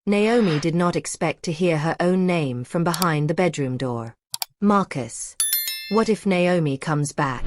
Naomi did not expect to hear her own name from behind the bedroom door. Marcus. What if Naomi comes back?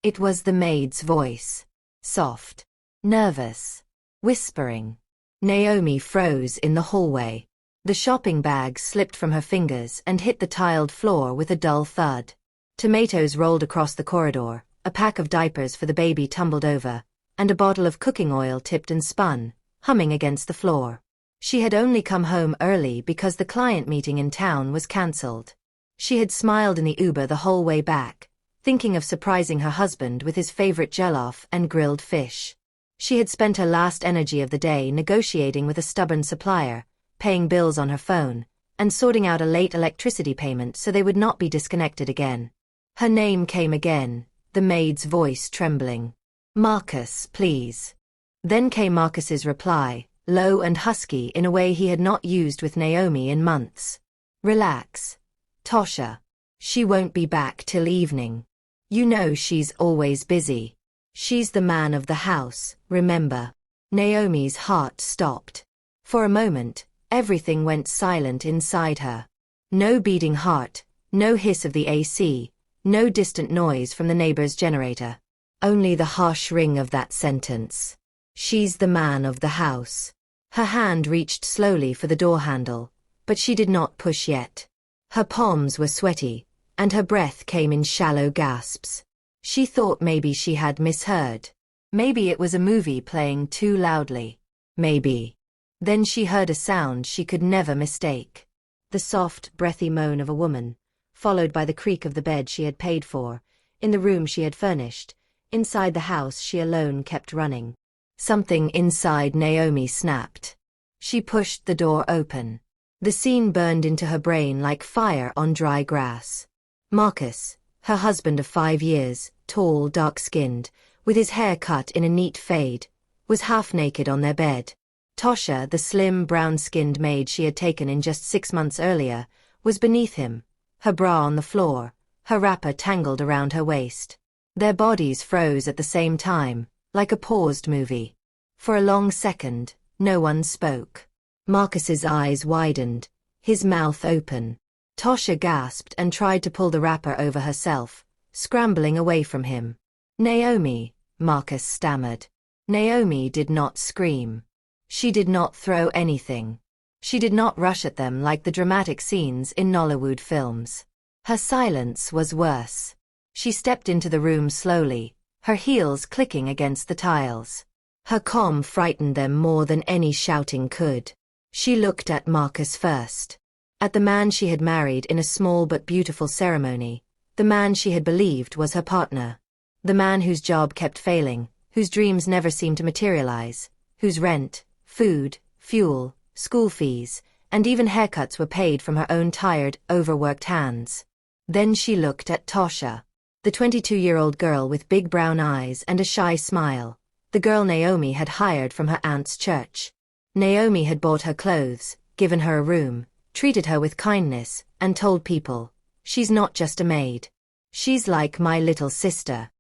It was the maid's voice. Soft. Nervous. Whispering. Naomi froze in the hallway. The shopping bag slipped from her fingers and hit the tiled floor with a dull thud. Tomatoes rolled across the corridor, a pack of diapers for the baby tumbled over, and a bottle of cooking oil tipped and spun, humming against the floor. She had only come home early because the client meeting in town was cancelled. She had smiled in the Uber the whole way back, thinking of surprising her husband with his favorite jollof and grilled fish. She had spent her last energy of the day negotiating with a stubborn supplier, paying bills on her phone, and sorting out a late electricity payment so they would not be disconnected again. Her name came again, the maid's voice trembling. Marcus, please. Then came Marcus's reply, low and husky in a way he had not used with Naomi in months. Relax. Tasha. She won't be back till evening. You know she's always busy. She's the man of the house, remember. Naomi's heart stopped. For a moment, everything went silent inside her. No beating heart, no hiss of the AC, no distant noise from the neighbor's generator. Only the harsh ring of that sentence. She's the man of the house. Her hand reached slowly for the door handle, but she did not push yet. Her palms were sweaty, and her breath came in shallow gasps. She thought maybe she had misheard. Maybe it was a movie playing too loudly. Maybe. Then she heard a sound she could never mistake. The soft, breathy moan of a woman, followed by the creak of the bed she had paid for, in the room she had furnished, inside the house she alone kept running. Something inside Naomi snapped. She pushed the door open. The scene burned into her brain like fire on dry grass. Marcus, her husband of 5 years, tall, dark-skinned, with his hair cut in a neat fade, was half naked on their bed. Tasha, the slim, brown-skinned maid she had taken in just 6 months earlier, was beneath him, her bra on the floor, her wrapper tangled around her waist. Their bodies froze at the same time, like a paused movie. For a long second, no one spoke. Marcus's eyes widened, his mouth open. Tasha gasped and tried to pull the wrapper over herself, scrambling away from him. Naomi, Marcus stammered. Naomi did not scream. She did not throw anything. She did not rush at them like the dramatic scenes in Nollywood films. Her silence was worse. She stepped into the room slowly, her heels clicking against the tiles. Her calm frightened them more than any shouting could. She looked at Marcus first. At the man she had married in a small but beautiful ceremony, the man she had believed was her partner. The man whose job kept failing, whose dreams never seemed to materialize, whose rent, food, fuel, school fees, and even haircuts were paid from her own tired, overworked hands. Then she looked at Tasha, the 22-year-old girl with big brown eyes and a shy smile, the girl Naomi had hired from her aunt's church. Naomi had bought her clothes, given her a room, treated her with kindness, and told people, she's not just a maid. She's like my little sister.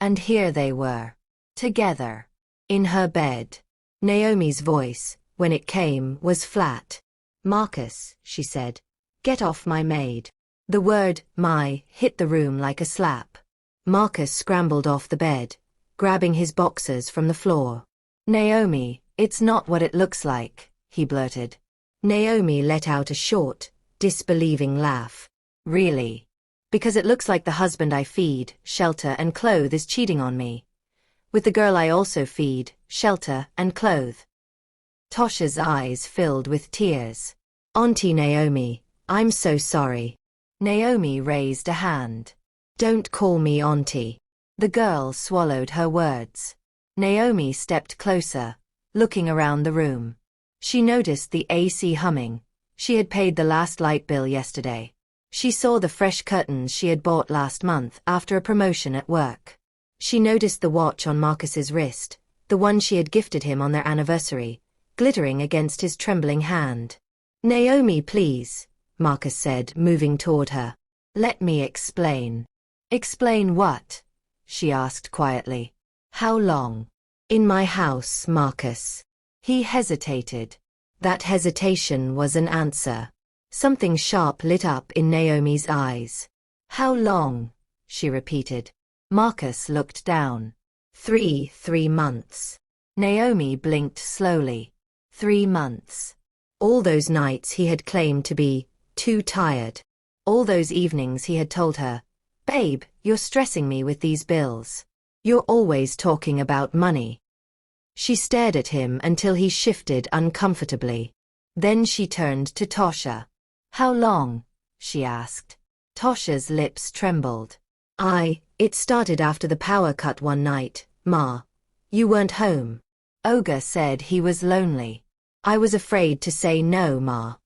And here they were. Together. In her bed. Naomi's voice, when it came, was flat. Marcus, she said. Get off my maid. The word, my, hit the room like a slap. Marcus scrambled off the bed, grabbing his boxers from the floor. Naomi, it's not what it looks like, he blurted. Naomi let out a short, disbelieving laugh. Really? Because it looks like the husband I feed, shelter and clothe is cheating on me. With the girl I also feed, shelter and clothe. Tasha's eyes filled with tears. Auntie Naomi, I'm so sorry. Naomi raised a hand. Don't call me auntie. The girl swallowed her words. Naomi stepped closer, looking around the room. She noticed the AC humming. She had paid the last light bill yesterday. She saw the fresh curtains she had bought last month after a promotion at work. She noticed the watch on Marcus's wrist, the one she had gifted him on their anniversary, glittering against his trembling hand. Naomi, please, Marcus said, moving toward her. Let me explain. Explain what? She asked quietly. How long? In my house, Marcus. He hesitated. That hesitation was an answer. Something sharp lit up in Naomi's eyes. How long? She repeated. Marcus looked down. 3 months. Naomi blinked slowly. 3 months. All those nights he had claimed to be too tired. All those evenings he had told her, "Babe, you're stressing me with these bills. You're always talking about money." She stared at him until he shifted uncomfortably. Then she turned to Tasha. "How long?" she asked. Tasha's lips trembled. It started after the power cut one night, Ma. You weren't home. Ogre said he was lonely. I was afraid to say no, Ma.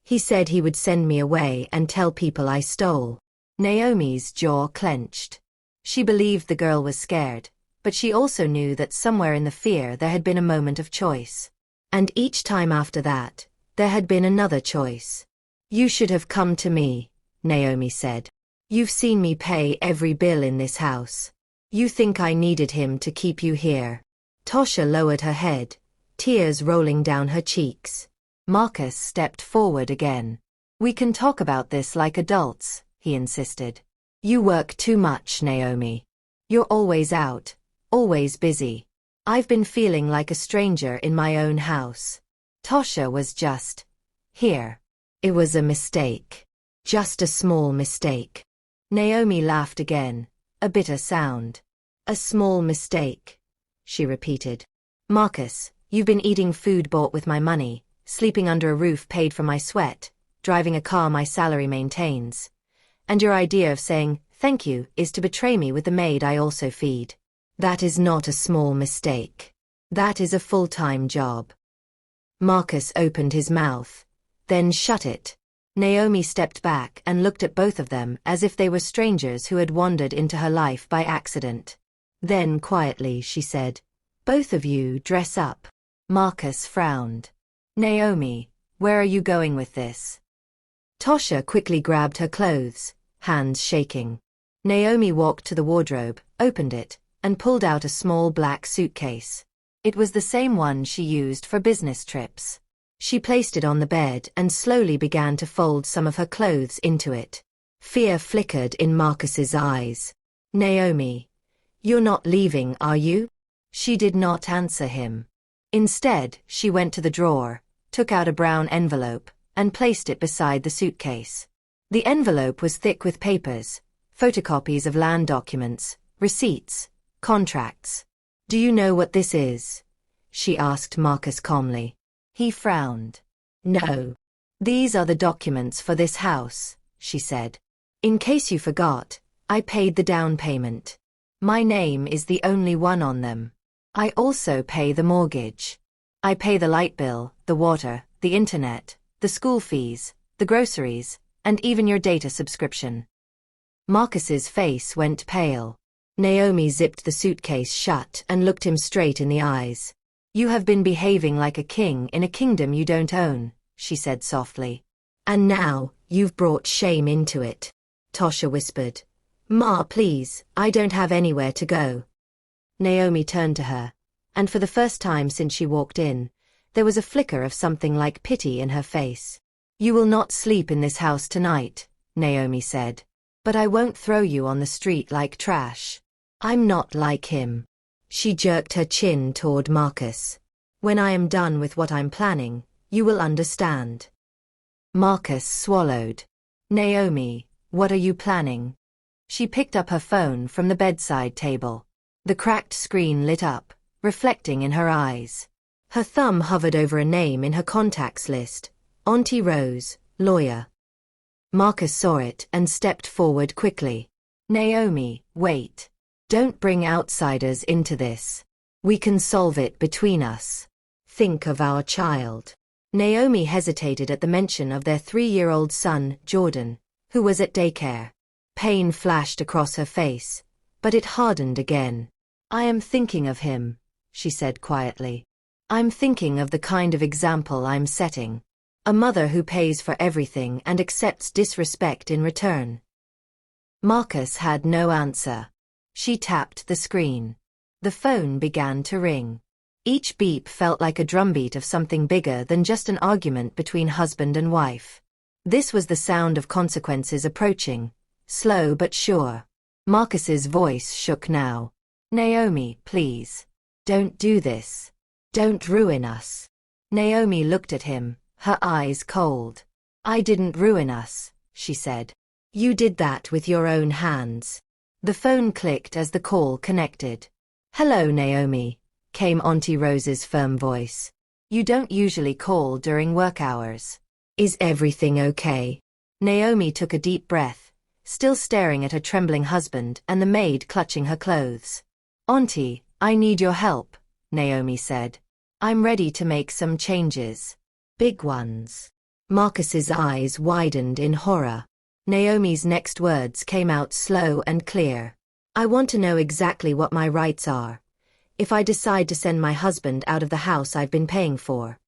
He said he would send me away and tell people I stole." Naomi's jaw clenched. She believed the girl was scared, but she also knew that somewhere in the fear there had been a moment of choice. And each time after that, there had been another choice. "You should have come to me," Naomi said. "You've seen me pay every bill in this house. You think I needed him to keep you here." Tasha lowered her head, tears rolling down her cheeks. Marcus stepped forward again. "We can talk about this like adults," he insisted. "You work too much, Naomi. You're always out, always busy. I've been feeling like a stranger in my own house. Tasha was just here. It was a mistake. Just a small mistake." Naomi laughed again, a bitter sound. "A small mistake," she repeated. "Marcus, you've been eating food bought with my money, sleeping under a roof paid from my sweat, driving a car my salary maintains. And your idea of saying, thank you, is to betray me with the maid I also feed. That is not a small mistake. That is a full-time job." Marcus opened his mouth, then shut it. Naomi stepped back and looked at both of them as if they were strangers who had wandered into her life by accident. Then quietly she said, "Both of you dress up." Marcus frowned. "Naomi, where are you going with this?" Tasha quickly grabbed her clothes, hands shaking. Naomi walked to the wardrobe, opened it, and pulled out a small black suitcase. It was the same one she used for business trips. She placed it on the bed and slowly began to fold some of her clothes into it. Fear flickered in Marcus's eyes. "Naomi, you're not leaving, are you?" She did not answer him. Instead, she went to the drawer, took out a brown envelope, and placed it beside the suitcase. The envelope was thick with papers, photocopies of land documents, receipts, contracts. "Do you know what this is?" she asked Marcus calmly. He frowned. "No. These are the documents for this house," she said. "In case you forgot, I paid the down payment. My name is the only one on them. I also pay the mortgage. I pay the light bill, the water, the internet, the school fees, the groceries, and even your data subscription." Marcus's face went pale. Naomi zipped the suitcase shut and looked him straight in the eyes. "You have been behaving like a king in a kingdom you don't own," she said softly. "And now, you've brought shame into it," Tasha whispered. "Ma, please, I don't have anywhere to go." Naomi turned to her, and for the first time since she walked in, there was a flicker of something like pity in her face. "You will not sleep in this house tonight," Naomi said. "But I won't throw you on the street like trash. I'm not like him." She jerked her chin toward Marcus. "When I am done with what I'm planning, you will understand." Marcus swallowed. "Naomi, what are you planning?" She picked up her phone from the bedside table. The cracked screen lit up, reflecting in her eyes. Her thumb hovered over a name in her contacts list, Auntie Rose, lawyer. Marcus saw it and stepped forward quickly. "Naomi, wait. Don't bring outsiders into this. We can solve it between us. Think of our child." Naomi hesitated at the mention of their 3-year-old son, Jordan, who was at daycare. Pain flashed across her face, but it hardened again. "I am thinking of him," she said quietly. "I'm thinking of the kind of example I'm setting. A mother who pays for everything and accepts disrespect in return." Marcus had no answer. She tapped the screen. The phone began to ring. Each beep felt like a drumbeat of something bigger than just an argument between husband and wife. This was the sound of consequences approaching, slow but sure. Marcus's voice shook now. Naomi, please. Don't do this. Don't ruin us. Naomi looked at him, her eyes cold. I didn't ruin us, she said. You did that with your own hands. The phone clicked as the call connected. Hello, Naomi, came Auntie Rose's firm voice. You don't usually call during work hours. Is everything okay? Naomi took a deep breath, still staring at her trembling husband and the maid clutching her clothes. Auntie, I need your help, Naomi said. I'm ready to make some changes. Big ones. Marcus's eyes widened in horror. Naomi's next words came out slow and clear. I want to know exactly what my rights are, if I decide to send my husband out of the house I've been paying for.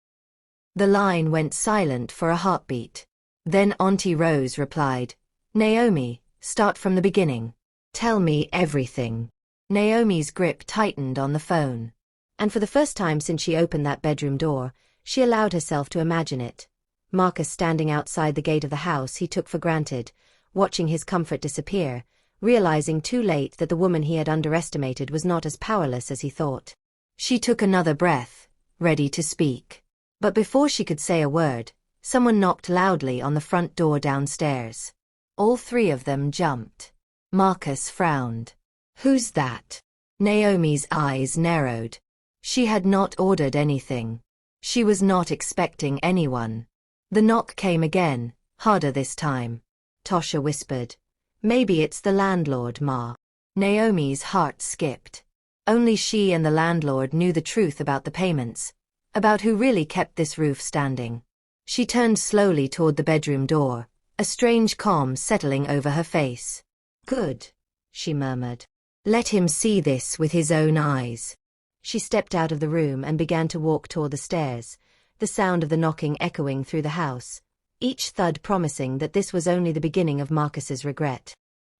The line went silent for a heartbeat. Then Auntie Rose replied, Naomi, start from the beginning. Tell me everything. Naomi's grip tightened on the phone. And for the first time since she opened that bedroom door, she allowed herself to imagine it. Marcus standing outside the gate of the house he took for granted, watching his comfort disappear, realizing too late that the woman he had underestimated was not as powerless as he thought. She took another breath, ready to speak. But before she could say a word, someone knocked loudly on the front door downstairs. All three of them jumped. Marcus frowned. Who's that? Naomi's eyes narrowed. She had not ordered anything. She was not expecting anyone. The knock came again, harder this time. Tasha whispered. Maybe it's the landlord, Ma. Naomi's heart skipped. Only she and the landlord knew the truth about the payments, about who really kept this roof standing. She turned slowly toward the bedroom door, a strange calm settling over her face. Good, she murmured. Let him see this with his own eyes. She stepped out of the room and began to walk toward the stairs, the sound of the knocking echoing through the house, each thud promising that this was only the beginning of Marcus's regret.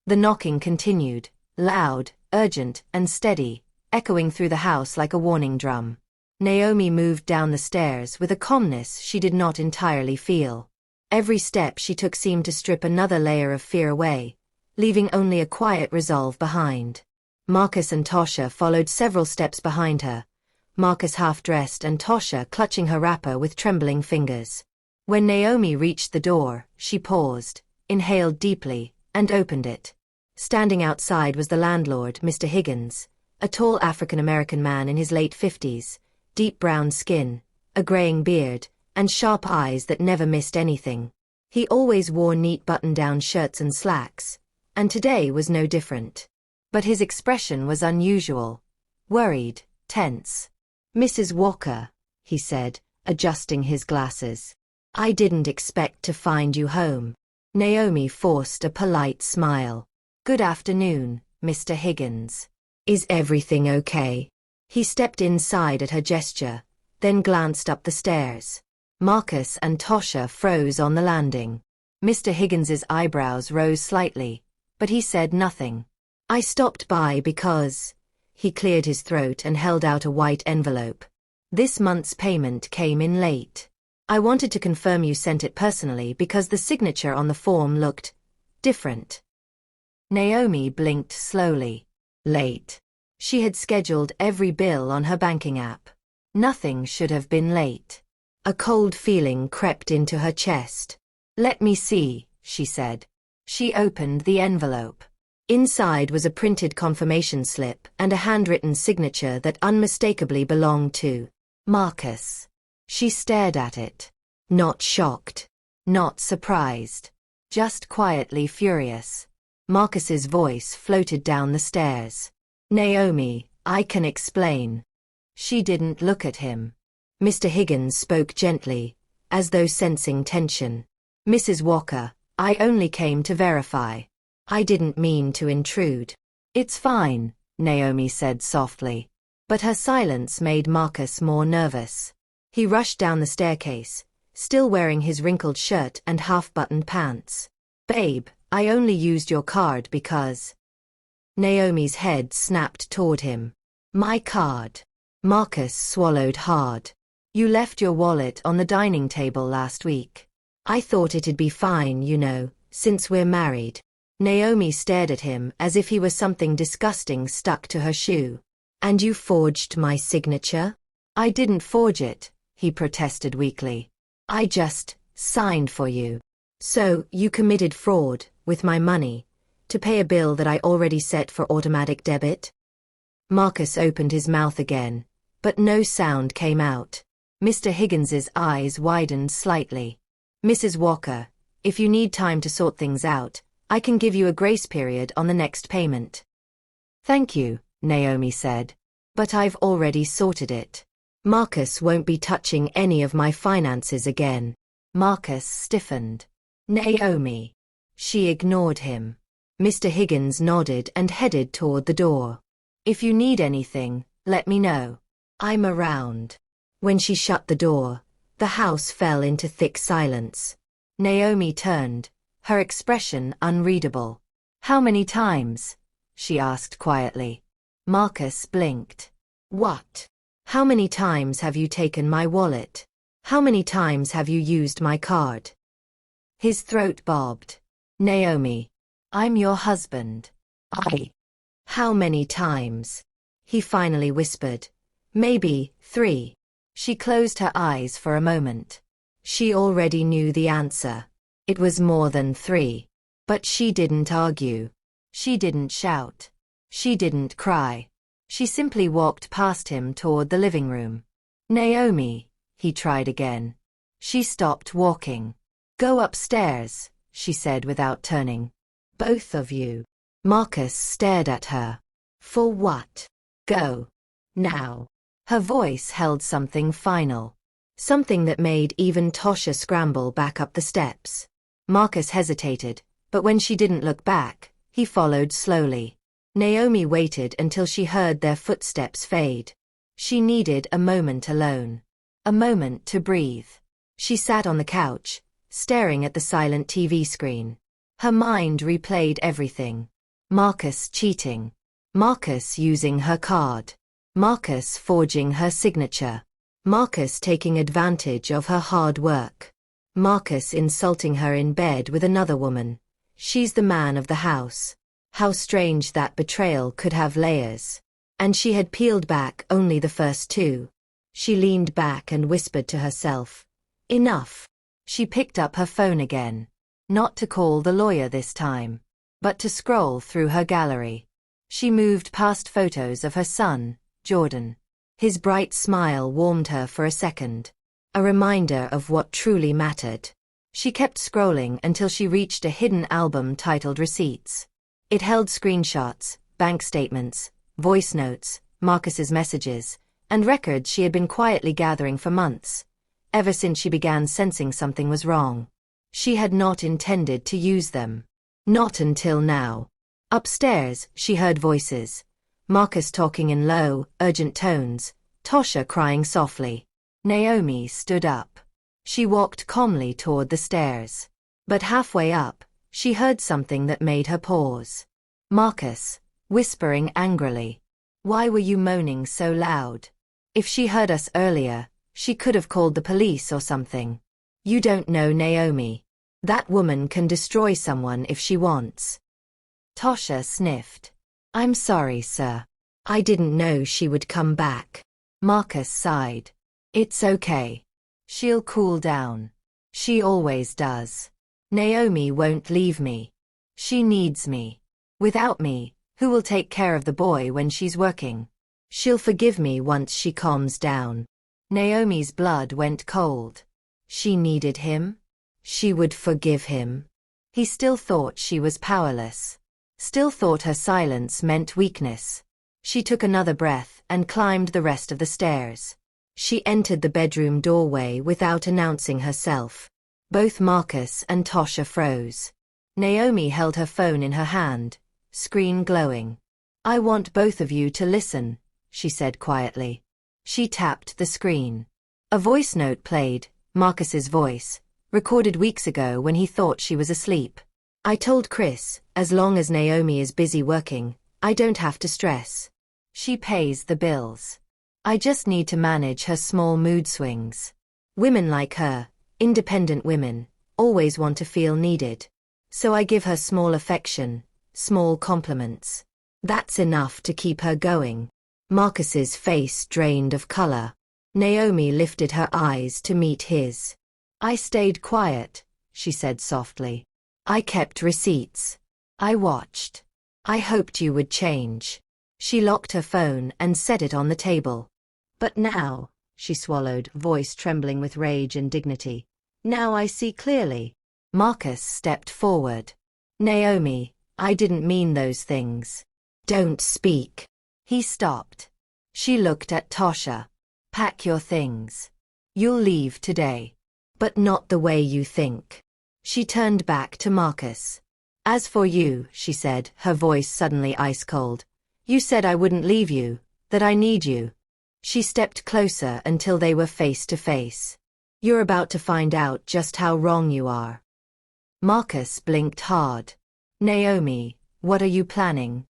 The knocking continued, loud, urgent, and steady, echoing through the house like a warning drum. Naomi moved down the stairs with a calmness she did not entirely feel. Every step she took seemed to strip another layer of fear away, leaving only a quiet resolve behind. Marcus and Tasha followed several steps behind her, Marcus half-dressed and Tasha clutching her wrapper with trembling fingers. When Naomi reached the door, she paused, inhaled deeply, and opened it. Standing outside was the landlord, Mr. Higgins, a tall African-American man in his late 50s, deep brown skin, a graying beard, and sharp eyes that never missed anything. He always wore neat button-down shirts and slacks, and today was no different. But his expression was unusual, worried, tense. Mrs. Walker, he said, adjusting his glasses. I didn't expect to find you home. Naomi forced a polite smile. Good afternoon, Mr. Higgins. Is everything okay? He stepped inside at her gesture, then glanced up the stairs. Marcus and Tasha froze on the landing. Mr. Higgins's eyebrows rose slightly, but he said nothing. I stopped by because... He cleared his throat and held out a white envelope. This month's payment came in late. I wanted to confirm you sent it personally because the signature on the form looked different. Naomi blinked slowly. Late. She had scheduled every bill on her banking app. Nothing should have been late. A cold feeling crept into her chest. Let me see, she said. She opened the envelope. Inside was a printed confirmation slip and a handwritten signature that unmistakably belonged to Marcus. She stared at it. Not shocked. Not surprised. Just quietly furious. Marcus's voice floated down the stairs. Naomi, I can explain. She didn't look at him. Mr. Higgins spoke gently, as though sensing tension. Mrs. Walker, I only came to verify. I didn't mean to intrude. It's fine, Naomi said softly. But her silence made Marcus more nervous. He rushed down the staircase, still wearing his wrinkled shirt and half-buttoned pants. Babe, I only used your card because... Naomi's head snapped toward him. My card. Marcus swallowed hard. You left your wallet on the dining table last week. I thought it'd be fine, you know, since we're married. Naomi stared at him as if he was something disgusting stuck to her shoe. And you forged my signature? I didn't forge it, he protested weakly. I just signed for you. So, you committed fraud, with my money, to pay a bill that I already set for automatic debit? Marcus opened his mouth again, but no sound came out. Mr. Higgins's eyes widened slightly. Mrs. Walker, if you need time to sort things out, I can give you a grace period on the next payment. Thank you, Naomi said. But I've already sorted it. Marcus won't be touching any of my finances again. Marcus stiffened. Naomi. She ignored him. Mr. Higgins nodded and headed toward the door. If you need anything, let me know. I'm around. When she shut the door, the house fell into thick silence. Naomi turned, her expression unreadable. How many times? She asked quietly. Marcus blinked. What? How many times have you taken my wallet? How many times have you used my card? His throat bobbed. Naomi. I'm your husband. How many times? He finally whispered. Maybe 3. She closed her eyes for a moment. She already knew the answer. It was more than 3. But she didn't argue. She didn't shout. She didn't cry. She simply walked past him toward the living room. Naomi, he tried again. She stopped walking. Go upstairs, she said without turning. Both of you. Marcus stared at her. For what? Go. Now. Her voice held something final. Something that made even Tasha scramble back up the steps. Marcus hesitated, but when she didn't look back, he followed slowly. Naomi waited until she heard their footsteps fade. She needed a moment alone. A moment to breathe. She sat on the couch, staring at the silent TV screen. Her mind replayed everything. Marcus cheating. Marcus using her card. Marcus forging her signature. Marcus taking advantage of her hard work. Marcus insulting her in bed with another woman. She's the man of the house. How strange that betrayal could have layers. And she had peeled back only the first 2. She leaned back and whispered to herself. Enough. She picked up her phone again. Not to call the lawyer this time, but to scroll through her gallery. She moved past photos of her son, Jordan. His bright smile warmed her for a second. A reminder of what truly mattered. She kept scrolling until she reached a hidden album titled Receipts. It held screenshots, bank statements, voice notes, Marcus's messages, and records she had been quietly gathering for months, ever since she began sensing something was wrong. She had not intended to use them. Not until now. Upstairs, she heard voices. Marcus talking in low, urgent tones, Tasha crying softly. Naomi stood up. She walked calmly toward the stairs. But halfway up, she heard something that made her pause. Marcus, whispering angrily. Why were you moaning so loud? If she heard us earlier, she could have called the police or something. You don't know Naomi. That woman can destroy someone if she wants. Tasha sniffed. I'm sorry, sir. I didn't know she would come back. Marcus sighed. It's okay. She'll cool down. She always does. Naomi won't leave me. She needs me. Without me, who will take care of the boy when she's working? She'll forgive me once she calms down. Naomi's blood went cold. She needed him. She would forgive him. He still thought she was powerless. Still thought her silence meant weakness. She took another breath and climbed the rest of the stairs. She entered the bedroom doorway without announcing herself. Both Marcus and Tasha froze. Naomi held her phone in her hand, screen glowing. I want both of you to listen, she said quietly. She tapped the screen. A voice note played, Marcus's voice, recorded weeks ago when he thought she was asleep. I told Chris, as long as Naomi is busy working, I don't have to stress. She pays the bills. I just need to manage her small mood swings. Women like her, independent women, always want to feel needed. So I give her small affection, small compliments. That's enough to keep her going. Marcus's face drained of color. Naomi lifted her eyes to meet his. I stayed quiet, she said softly. I kept receipts. I watched. I hoped you would change. She locked her phone and set it on the table. But now, she swallowed, voice trembling with rage and dignity. Now I see clearly. Marcus stepped forward. Naomi, I didn't mean those things. Don't speak. He stopped. She looked at Tasha. Pack your things. You'll leave today. But not the way you think. She turned back to Marcus. As for you, she said, her voice suddenly ice-cold. You said I wouldn't leave you, that I need you. She stepped closer until they were face to face. You're about to find out just how wrong you are. Marcus blinked hard. Naomi, what are you planning?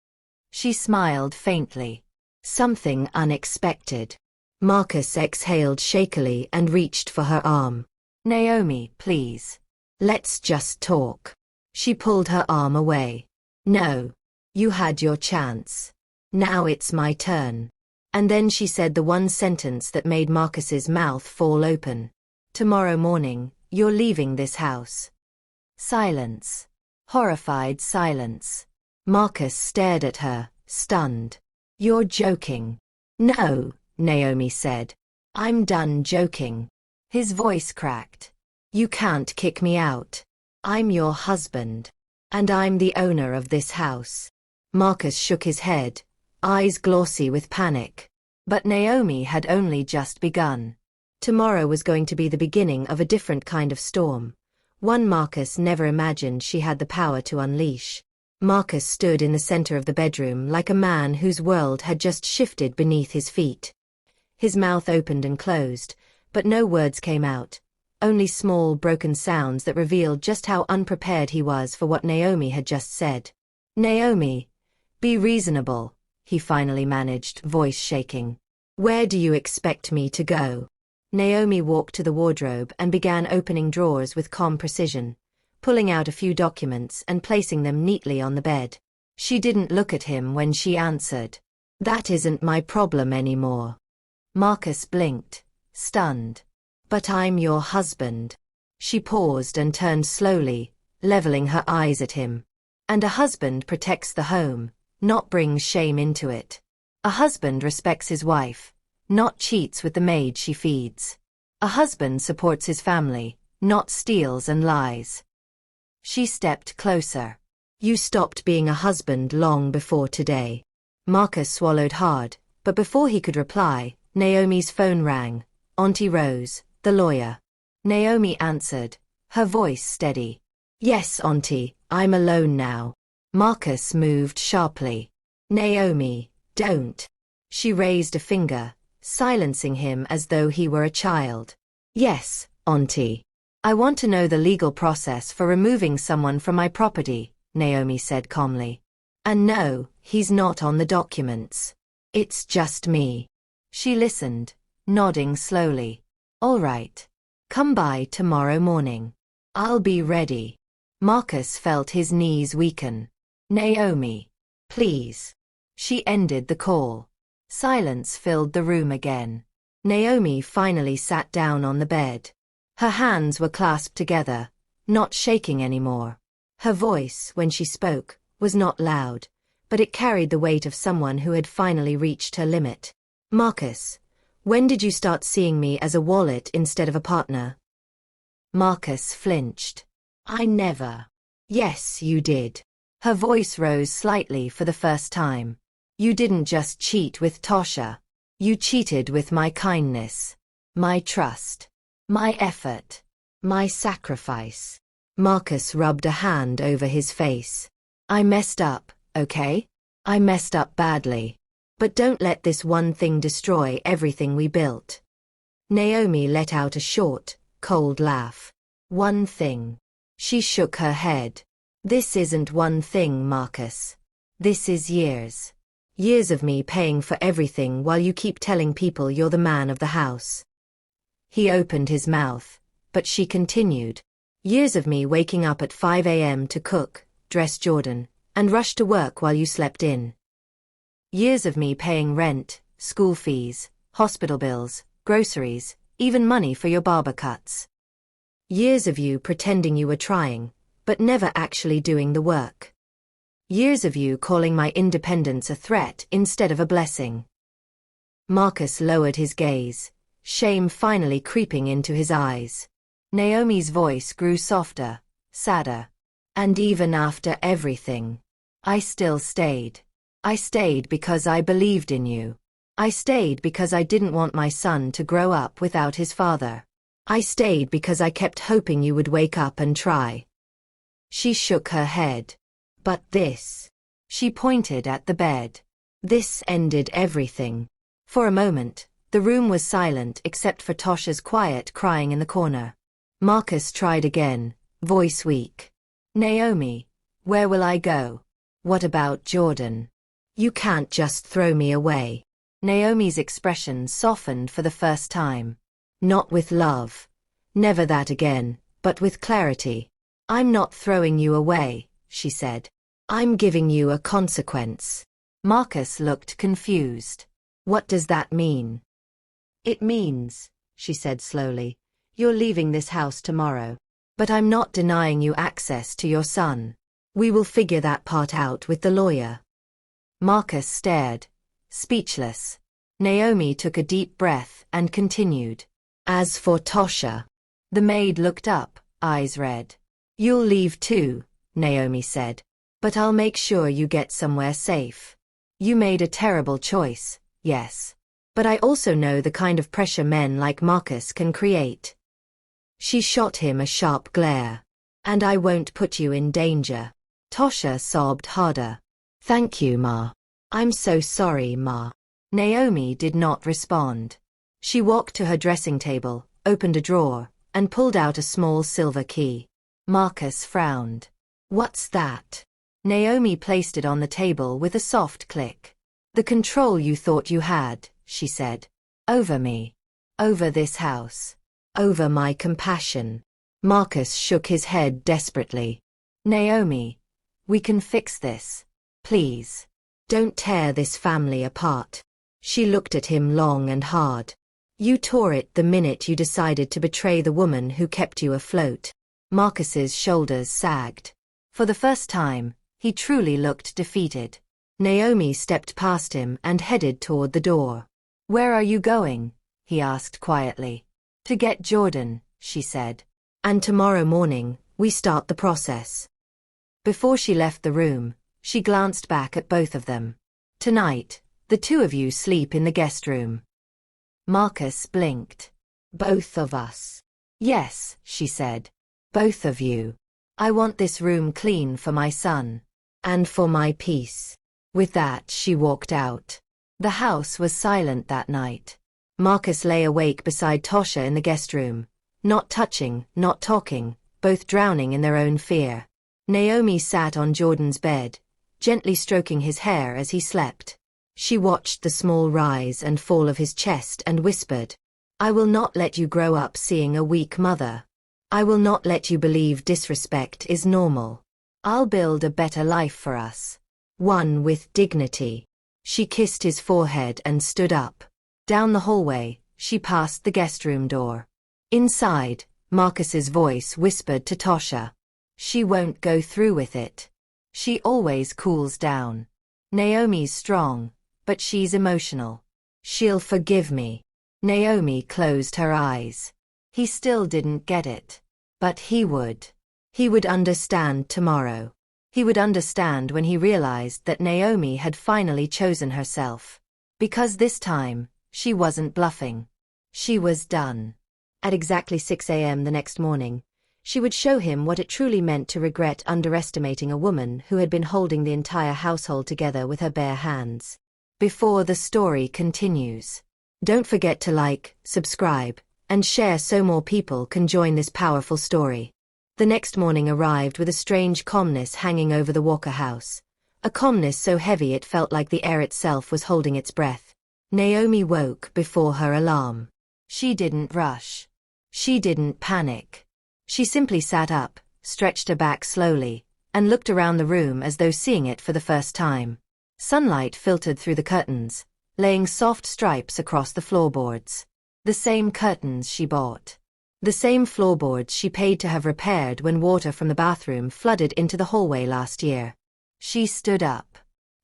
She smiled faintly. Something unexpected. Marcus exhaled shakily and reached for her arm. Naomi, please. Let's just talk. She pulled her arm away. No. You had your chance. Now it's my turn. And then she said the one sentence that made Marcus's mouth fall open. Tomorrow morning, you're leaving this house. Silence. Horrified silence. Marcus stared at her, stunned. You're joking. No, Naomi said. I'm done joking. His voice cracked. You can't kick me out. I'm your husband. And I'm the owner of this house. Marcus shook his head, eyes glossy with panic. But Naomi had only just begun. Tomorrow was going to be the beginning of a different kind of storm. One Marcus never imagined she had the power to unleash. Marcus stood in the center of the bedroom like a man whose world had just shifted beneath his feet. His mouth opened and closed, but no words came out. Only small, broken sounds that revealed just how unprepared he was for what Naomi had just said. Naomi, be reasonable, he finally managed, voice shaking. Where do you expect me to go? Naomi walked to the wardrobe and began opening drawers with calm precision, pulling out a few documents and placing them neatly on the bed. She didn't look at him when she answered. That isn't my problem anymore. Marcus blinked, stunned. But I'm your husband. She paused and turned slowly, leveling her eyes at him. And a husband protects the home, not brings shame into it. A husband respects his wife, not cheats with the maid she feeds. A husband supports his family, not steals and lies. She stepped closer. You stopped being a husband long before today. Marcus swallowed hard, but before he could reply, Naomi's phone rang. Auntie Rose, the lawyer. Naomi answered, her voice steady. Yes, Auntie, I'm alone now. Marcus moved sharply. Naomi, don't. She raised a finger, silencing him as though he were a child. Yes, Auntie. I want to know the legal process for removing someone from my property, Naomi said calmly. And no, he's not on the documents. It's just me. She listened, nodding slowly. All right. Come by tomorrow morning. I'll be ready. Marcus felt his knees weaken. Naomi, please. She ended the call. Silence filled the room again. Naomi finally sat down on the bed. Her hands were clasped together, not shaking anymore. Her voice, when she spoke, was not loud, but it carried the weight of someone who had finally reached her limit. Marcus, when did you start seeing me as a wallet instead of a partner? Marcus flinched. I never. Yes, you did. Her voice rose slightly for the first time. You didn't just cheat with Tasha. You cheated with my kindness, my trust, my effort, my sacrifice. Marcus rubbed a hand over his face. I messed up, okay? I messed up badly. But don't let this one thing destroy everything we built. Naomi let out a short, cold laugh. One thing. She shook her head. This isn't one thing, Marcus. This is years. Years of me paying for everything while you keep telling people you're the man of the house. He opened his mouth, but she continued. Years of me waking up at 5 a.m. to cook, dress Jordan, and rush to work while you slept in. Years of me paying rent, school fees, hospital bills, groceries, even money for your barber cuts. Years of you pretending you were trying, but never actually doing the work. Years of you calling my independence a threat instead of a blessing. Marcus lowered his gaze, shame finally creeping into his eyes. Naomi's voice grew softer, sadder. And even after everything, I still stayed. I stayed because I believed in you. I stayed because I didn't want my son to grow up without his father. I stayed because I kept hoping you would wake up and try. She shook her head. But this. She pointed at the bed. This ended everything. For a moment, the room was silent except for Tasha's quiet crying in the corner. Marcus tried again, voice weak. Naomi, where will I go? What about Jordan? You can't just throw me away. Naomi's expression softened for the first time. Not with love. Never that again, but with clarity. I'm not throwing you away, she said. I'm giving you a consequence. Marcus looked confused. What does that mean? It means, she said slowly, you're leaving this house tomorrow. But I'm not denying you access to your son. We will figure that part out with the lawyer. Marcus stared, speechless. Naomi took a deep breath and continued. As for Tasha. The maid looked up, eyes red. You'll leave too, Naomi said. But I'll make sure you get somewhere safe. You made a terrible choice, yes. But I also know the kind of pressure men like Marcus can create. She shot him a sharp glare. And I won't put you in danger. Tasha sobbed harder. Thank you, Ma. I'm so sorry, Ma. Naomi did not respond. She walked to her dressing table, opened a drawer, and pulled out a small silver key. Marcus frowned. What's that? Naomi placed it on the table with a soft click. The control you thought you had, she said. Over me. Over this house. Over my compassion. Marcus shook his head desperately. Naomi, we can fix this. Please. Don't tear this family apart. She looked at him long and hard. You tore it the minute you decided to betray the woman who kept you afloat. Marcus's shoulders sagged. For the first time, he truly looked defeated. Naomi stepped past him and headed toward the door. Where are you going? He asked quietly. To get Jordan, she said. And tomorrow morning, we start the process. Before she left the room, she glanced back at both of them. Tonight, the two of you sleep in the guest room. Marcus blinked. Both of us. Yes, she said. Both of you. I want this room clean for my son. And for my peace. With that, she walked out. The house was silent that night. Marcus lay awake beside Tasha in the guest room. Not touching, not talking, both drowning in their own fear. Naomi sat on Jordan's bed, gently stroking his hair as he slept. She watched the small rise and fall of his chest and whispered, I will not let you grow up seeing a weak mother. I will not let you believe disrespect is normal. I'll build a better life for us. One with dignity. She kissed his forehead and stood up. Down the hallway, she passed the guest room door. Inside, Marcus's voice whispered to Tasha. She won't go through with it. She always cools down. Naomi's strong, but she's emotional. She'll forgive me. Naomi closed her eyes. He still didn't get it. But he would. He would understand tomorrow. He would understand when he realized that Naomi had finally chosen herself. Because this time, she wasn't bluffing. She was done. At exactly 6 a.m. the next morning, she would show him what it truly meant to regret underestimating a woman who had been holding the entire household together with her bare hands. Before the story continues, don't forget to like, subscribe, and share so more people can join this powerful story. The next morning arrived with a strange calmness hanging over the Walker house. a calmness so heavy it felt like the air itself was holding its breath. Naomi woke before her alarm. She didn't rush. She didn't panic. She simply sat up, stretched her back slowly, and looked around the room as though seeing it for the first time. Sunlight filtered through the curtains, laying soft stripes across the floorboards. The same curtains she bought. The same floorboards she paid to have repaired when water from the bathroom flooded into the hallway last year. She stood up.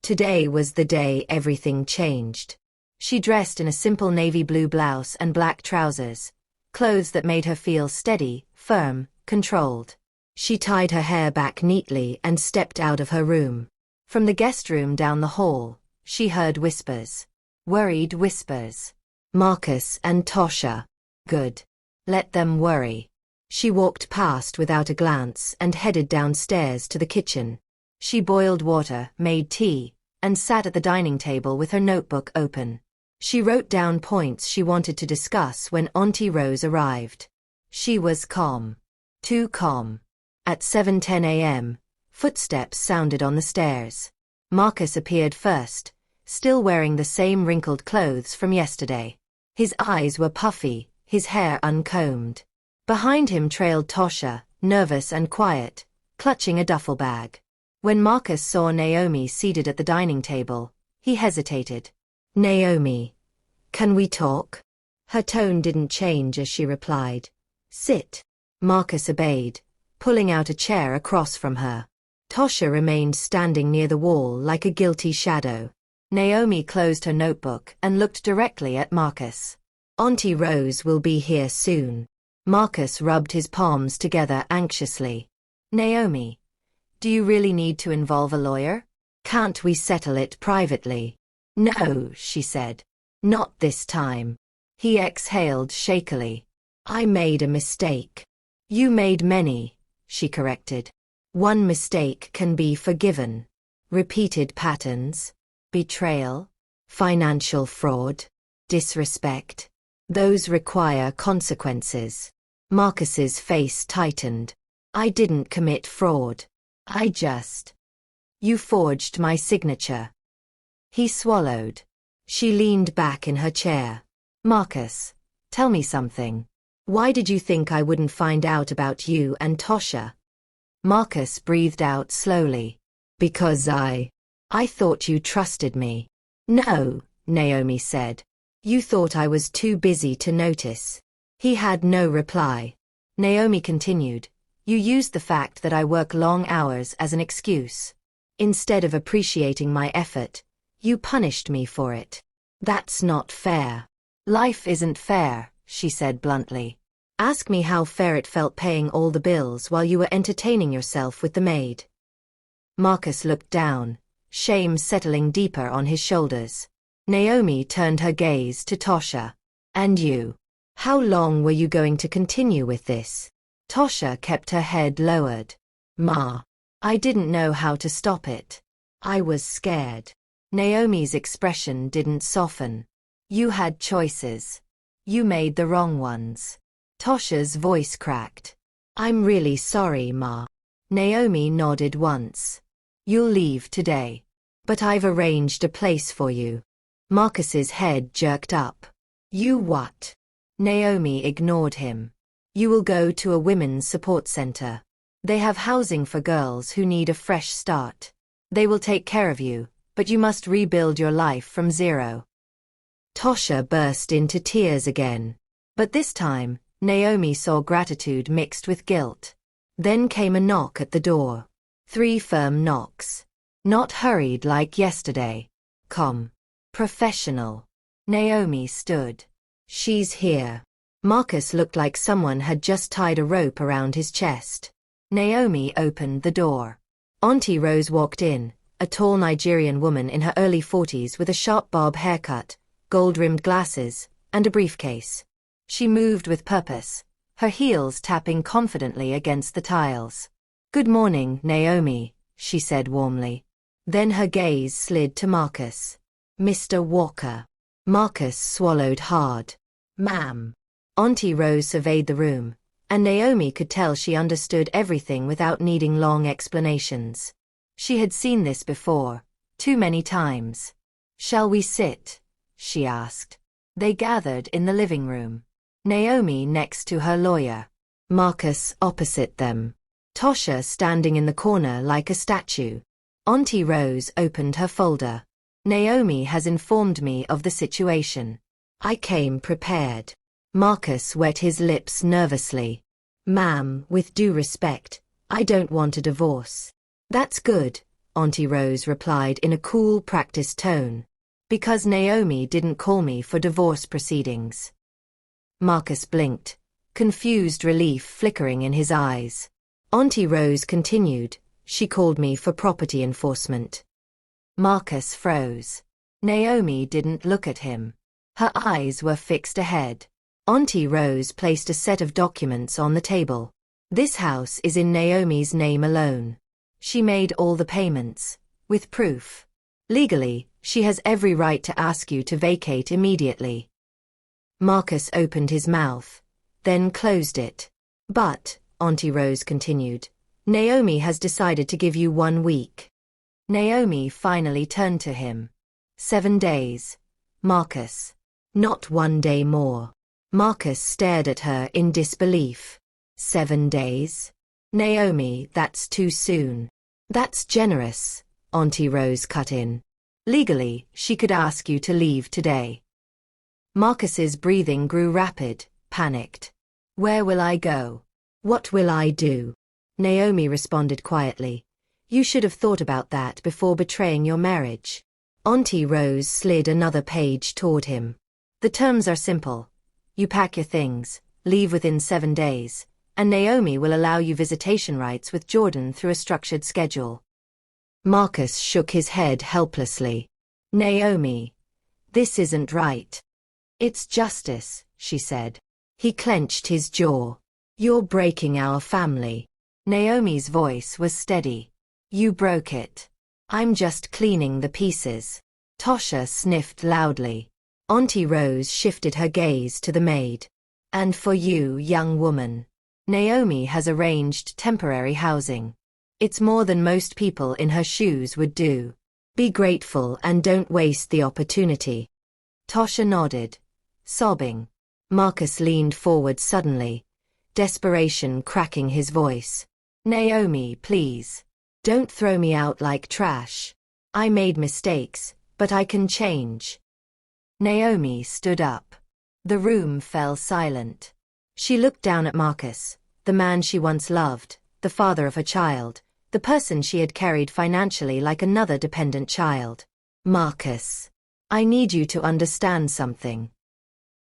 Today was the day everything changed. She dressed in a simple navy blue blouse and black trousers, clothes that made her feel steady, firm, controlled. She tied her hair back neatly and stepped out of her room. From the guest room down the hall, she heard whispers. Worried whispers. Marcus and Tasha. Good. Let them worry. She walked past without a glance and headed downstairs to the kitchen. She boiled water, made tea, and sat at the dining table with her notebook open. She wrote down points she wanted to discuss when Auntie Rose arrived. She was calm. Too calm. At 7:10 a.m., footsteps sounded on the stairs. Marcus appeared first, still wearing the same wrinkled clothes from yesterday. His eyes were puffy, his hair uncombed. Behind him trailed Tasha, nervous and quiet, clutching a duffel bag. When Marcus saw Naomi seated at the dining table, he hesitated. Naomi, can we talk? Her tone didn't change as she replied. Sit. Marcus obeyed, pulling out a chair across from her. Tasha remained standing near the wall like a guilty shadow. Naomi closed her notebook and looked directly at Marcus. Auntie Rose will be here soon. Marcus rubbed his palms together anxiously. Naomi, do you really need to involve a lawyer? Can't we settle it privately? No, she said. Not this time. He exhaled shakily. I made a mistake. You made many, she corrected. One mistake can be forgiven. Repeated patterns, betrayal, financial fraud, disrespect. Those require consequences. Marcus's face tightened. I didn't commit fraud. You forged my signature. He swallowed. She leaned back in her chair. Marcus, tell me something. Why did you think I wouldn't find out about you and Tasha? Marcus breathed out slowly. Because I thought you trusted me. No, Naomi said. You thought I was too busy to notice. He had no reply. Naomi continued. You used the fact that I work long hours as an excuse. Instead of appreciating my effort, you punished me for it. That's not fair. Life isn't fair, she said bluntly. Ask me how fair it felt paying all the bills while you were entertaining yourself with the maid. Marcus looked down, shame settling deeper on his shoulders. Naomi turned her gaze to Tasha. And you? How long were you going to continue with this? Tasha kept her head lowered. Ma, I didn't know how to stop it. I was scared. Naomi's expression didn't soften. You had choices. You made the wrong ones. Tasha's voice cracked. I'm really sorry, Ma. Naomi nodded once. You'll leave today. But I've arranged a place for you. Marcus's head jerked up. You what? Naomi ignored him. You will go to a women's support center. They have housing for girls who need a fresh start. They will take care of you, but you must rebuild your life from zero. Tasha burst into tears again. But this time, Naomi saw gratitude mixed with guilt. Then came a knock at the door. 3 firm knocks. Not hurried like yesterday. Calm. Professional. Naomi stood. She's here. Marcus looked like someone had just tied a rope around his chest. Naomi opened the door. Auntie Rose walked in, a tall Nigerian woman in her early 40s with a sharp bob haircut, gold-rimmed glasses, and a briefcase. She moved with purpose, her heels tapping confidently against the tiles. Good morning, Naomi, she said warmly. Then her gaze slid to Marcus. Mr. Walker. Marcus swallowed hard. Ma'am. Auntie Rose surveyed the room, and Naomi could tell she understood everything without needing long explanations. She had seen this before, too many times. "Shall we sit?" she asked. They gathered in the living room. Naomi next to her lawyer. Marcus opposite them. Tasha standing in the corner like a statue. Auntie Rose opened her folder. "Naomi has informed me of the situation. I came prepared." Marcus wet his lips nervously. "Ma'am, with due respect, I don't want a divorce." "That's good," Auntie Rose replied in a cool, practiced tone. "Because Naomi didn't call me for divorce proceedings." Marcus blinked, confused relief flickering in his eyes. Auntie Rose continued, "She called me for property enforcement." Marcus froze. Naomi didn't look at him. Her eyes were fixed ahead. Auntie Rose placed a set of documents on the table. "This house is in Naomi's name alone. She made all the payments, with proof. Legally, she has every right to ask you to vacate immediately." Marcus opened his mouth, then closed it. "But," Auntie Rose continued, "Naomi has decided to give you 1 week." Naomi finally turned to him. 7 days. Marcus. "Not 1 day more." Marcus stared at her in disbelief. 7 days? "Naomi, that's too soon." "That's generous," Auntie Rose cut in. "Legally, she could ask you to leave today." Marcus's breathing grew rapid, panicked. "Where will I go? What will I do?" Naomi responded quietly. "You should have thought about that before betraying your marriage." Auntie Rose slid another page toward him. "The terms are simple. You pack your things, leave within 7 days, and Naomi will allow you visitation rights with Jordan through a structured schedule." Marcus shook his head helplessly. "Naomi, this isn't right." "It's justice," she said. He clenched his jaw. "You're breaking our family." Naomi's voice was steady. "You broke it. I'm just cleaning the pieces." Tasha sniffed loudly. Auntie Rose shifted her gaze to the maid. "And for you, young woman, Naomi has arranged temporary housing. It's more than most people in her shoes would do. Be grateful and don't waste the opportunity." Tasha nodded, sobbing. Marcus leaned forward suddenly, desperation cracking his voice. "Naomi, please. Don't throw me out like trash. I made mistakes, but I can change." Naomi stood up. The room fell silent. She looked down at Marcus, the man she once loved, the father of her child, the person she had carried financially like another dependent child. "Marcus, I need you to understand something."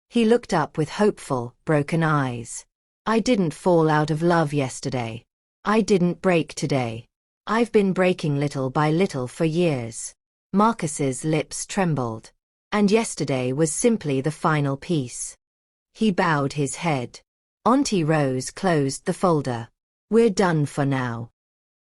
He looked up with hopeful, broken eyes. "I didn't fall out of love yesterday. I didn't break today. I've been breaking little by little for years." Marcus's lips trembled. "And yesterday was simply the final piece." He bowed his head. Auntie Rose closed the folder. "We're done for now."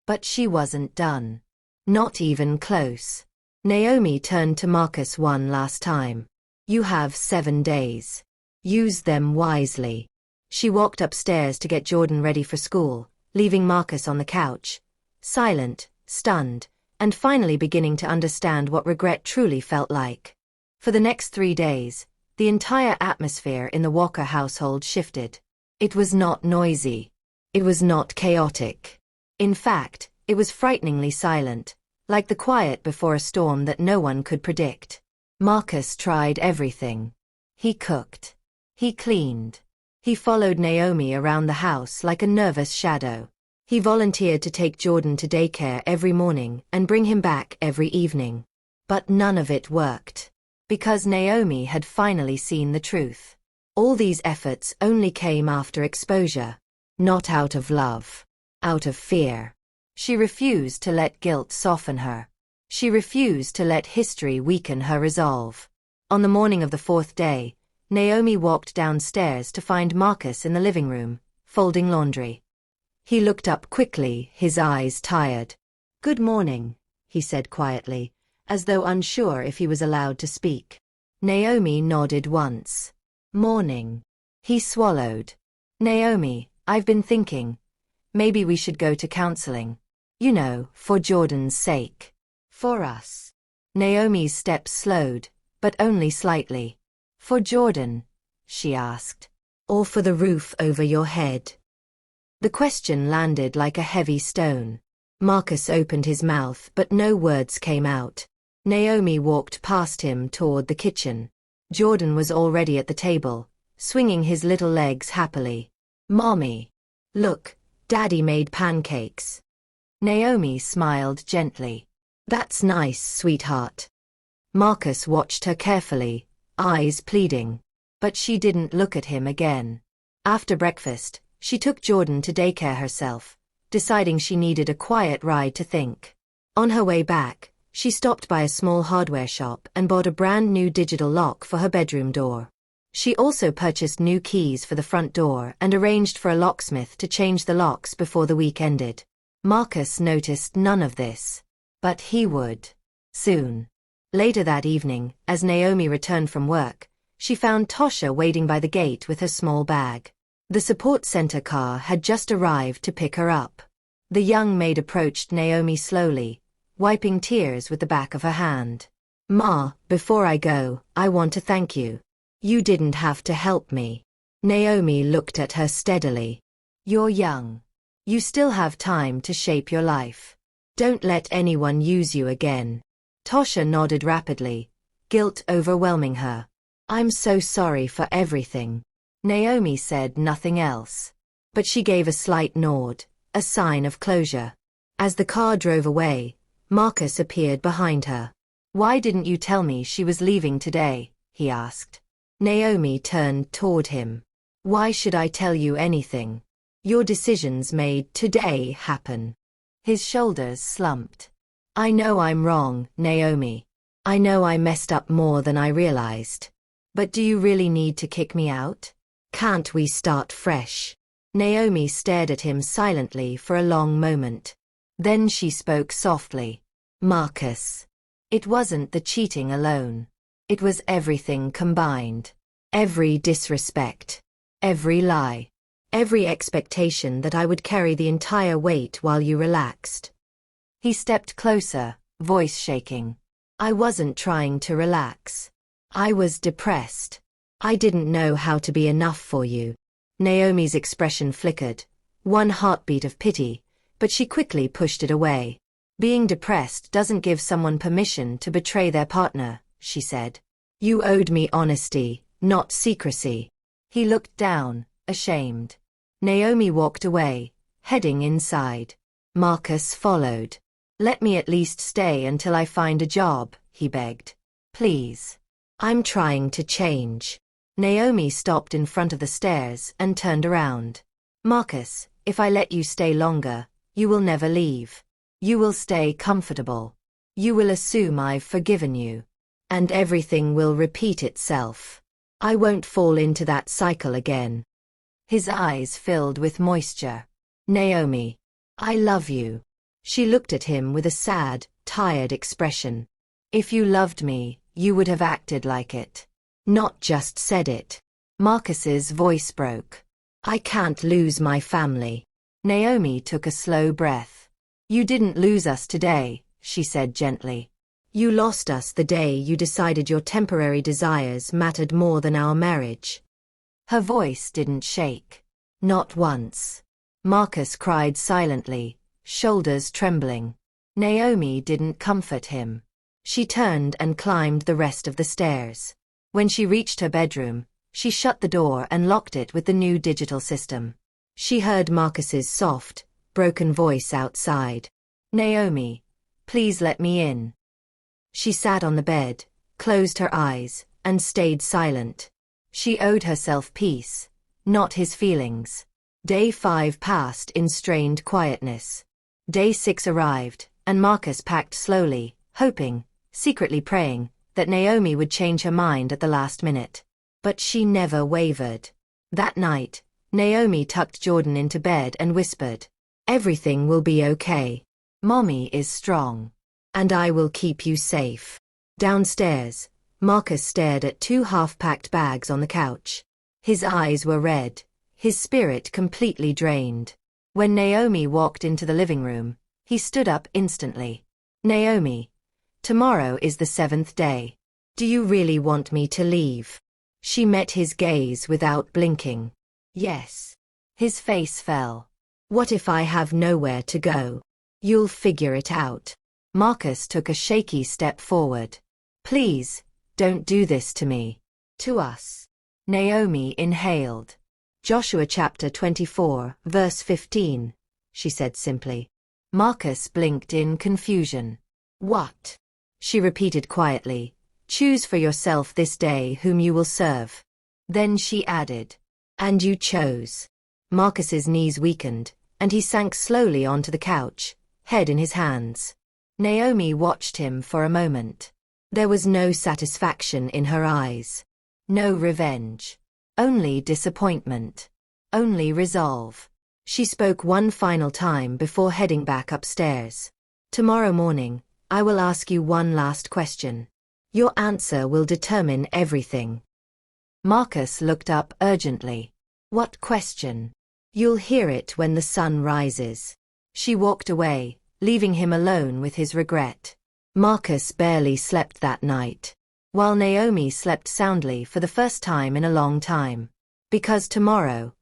But she wasn't done. Not even close. Naomi turned to Marcus one last time. "You have 7 days. Use them wisely." She walked upstairs to get Jordan ready for school, leaving Marcus on the couch, silent, stunned, and finally beginning to understand what regret truly felt like. For the next 3 days, the entire atmosphere in the Walker household shifted. It was not noisy. It was not chaotic. In fact, it was frighteningly silent, like the quiet before a storm that no one could predict. Marcus tried everything. He cooked. He cleaned. He followed Naomi around the house like a nervous shadow. He volunteered to take Jordan to daycare every morning and bring him back every evening. But none of it worked. Because Naomi had finally seen the truth. All these efforts only came after exposure. Not out of love. Out of fear. She refused to let guilt soften her. She refused to let history weaken her resolve. On the morning of the 4th day, Naomi walked downstairs to find Marcus in the living room, folding laundry. He looked up quickly, his eyes tired. "Good morning," he said quietly, as though unsure if he was allowed to speak. Naomi nodded once. "Morning." He swallowed. "Naomi, I've been thinking. Maybe we should go to counseling." You know, for Jordan's sake. For us. Naomi's steps slowed, but only slightly. For Jordan? She asked. Or for the roof over your head? The question landed like a heavy stone. Marcus opened his mouth but no words came out. Naomi walked past him toward the kitchen. Jordan was already at the table, swinging his little legs happily. Mommy. Look, Daddy made pancakes. Naomi smiled gently. That's nice, sweetheart. Marcus watched her carefully, eyes pleading. But she didn't look at him again. After breakfast, she took Jordan to daycare herself, deciding she needed a quiet ride to think. On her way back, she stopped by a small hardware shop and bought a brand new digital lock for her bedroom door. She also purchased new keys for the front door and arranged for a locksmith to change the locks before the week ended. Marcus noticed none of this. But he would. Soon. Later that evening, as Naomi returned from work, she found Tasha waiting by the gate with her small bag. The support center car had just arrived to pick her up. The young maid approached Naomi slowly, wiping tears with the back of her hand. Ma, before I go, I want to thank you. You didn't have to help me. Naomi looked at her steadily. You're young. You still have time to shape your life. Don't let anyone use you again. Tasha nodded rapidly, guilt overwhelming her. I'm so sorry for everything. Naomi said nothing else. But she gave a slight nod, a sign of closure. As the car drove away, Marcus appeared behind her. Why didn't you tell me she was leaving today? He asked. Naomi turned toward him. Why should I tell you anything? Your decisions made today happen. His shoulders slumped. I know I'm wrong, Naomi. I know I messed up more than I realized. But do you really need to kick me out? Can't we start fresh? Naomi stared at him silently for a long moment. Then she spoke softly. Marcus. It wasn't the cheating alone. It was everything combined. Every disrespect. Every lie. Every expectation that I would carry the entire weight while you relaxed. He stepped closer, voice shaking. I wasn't trying to relax. I was depressed. I didn't know how to be enough for you. Naomi's expression flickered, one heartbeat of pity, but she quickly pushed it away. Being depressed doesn't give someone permission to betray their partner, she said. You owed me honesty, not secrecy. He looked down, ashamed. Naomi walked away, heading inside. Marcus followed. Let me at least stay until I find a job, he begged. Please. I'm trying to change. Naomi stopped in front of the stairs and turned around. Marcus, if I let you stay longer, you will never leave. You will stay comfortable. You will assume I've forgiven you. And everything will repeat itself. I won't fall into that cycle again. His eyes filled with moisture. Naomi. I love you. She looked at him with a sad, tired expression. If you loved me, you would have acted like it. Not just said it. Marcus's voice broke. I can't lose my family. Naomi took a slow breath. You didn't lose us today, she said gently. You lost us the day you decided your temporary desires mattered more than our marriage. Her voice didn't shake. Not once. Marcus cried silently, shoulders trembling. Naomi didn't comfort him. She turned and climbed the rest of the stairs. When she reached her bedroom, she shut the door and locked it with the new digital system. She heard Marcus's soft, broken voice outside. Naomi, please let me in. She sat on the bed, closed her eyes, and stayed silent. She owed herself peace, not his feelings. Day 5 passed in strained quietness. Day 6 arrived, and Marcus packed slowly, hoping, secretly praying, that Naomi would change her mind at the last minute. But she never wavered. That night, Naomi tucked Jordan into bed and whispered, Everything will be okay. Mommy is strong. And I will keep you safe. Downstairs, Marcus stared at 2 half-packed bags on the couch. His eyes were red, his spirit completely drained. When Naomi walked into the living room, He stood up instantly. Naomi, tomorrow is the 7th day. Do you really want me to leave? She met his gaze without blinking. Yes. His face fell. What if I have nowhere to go? You'll figure it out. Marcus took a shaky step forward. Please, don't do this to me. To us. Naomi inhaled. Joshua chapter 24, verse 15, she said simply. Marcus blinked in confusion. What? She repeated quietly. Choose for yourself this day whom you will serve. Then she added. And you chose. Marcus's knees weakened, and he sank slowly onto the couch, head in his hands. Naomi watched him for a moment. There was no satisfaction in her eyes. No revenge. Only disappointment. Only resolve. She spoke one final time before heading back upstairs. Tomorrow morning, I will ask you one last question. Your answer will determine everything. Marcus looked up urgently. What question? You'll hear it when the sun rises. She walked away, leaving him alone with his regret. Marcus barely slept that night, while Naomi slept soundly for the first time in a long time. Because tomorrow,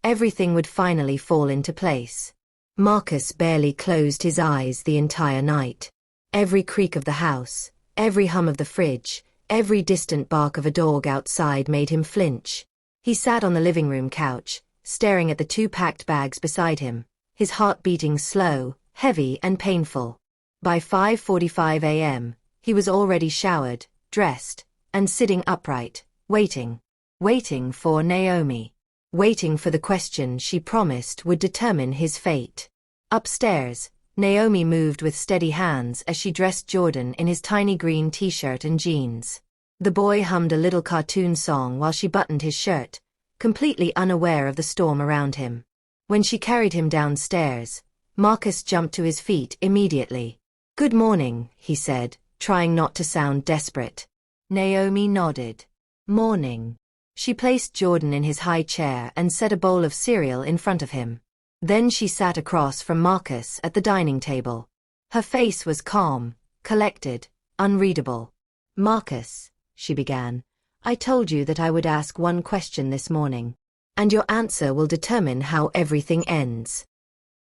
everything would finally fall into place. Marcus barely closed his eyes the entire night. Every creak of the house, every hum of the fridge, every distant bark of a dog outside made him flinch. He sat on the living room couch, staring at the 2 packed bags beside him, his heart beating slow, heavy and painful. By 5:45 a.m., he was already showered, dressed, and sitting upright, waiting. Waiting for Naomi. Waiting for the question she promised would determine his fate. Upstairs, Naomi moved with steady hands as she dressed Jordan in his tiny green t-shirt and jeans. The boy hummed a little cartoon song while she buttoned his shirt, completely unaware of the storm around him. When she carried him downstairs, Marcus jumped to his feet immediately. Good morning, he said, trying not to sound desperate. Naomi nodded. Morning. She placed Jordan in his high chair and set a bowl of cereal in front of him. Then she sat across from Marcus at the dining table. Her face was calm, collected, unreadable. Marcus, she began, I told you that I would ask one question this morning, and your answer will determine how everything ends.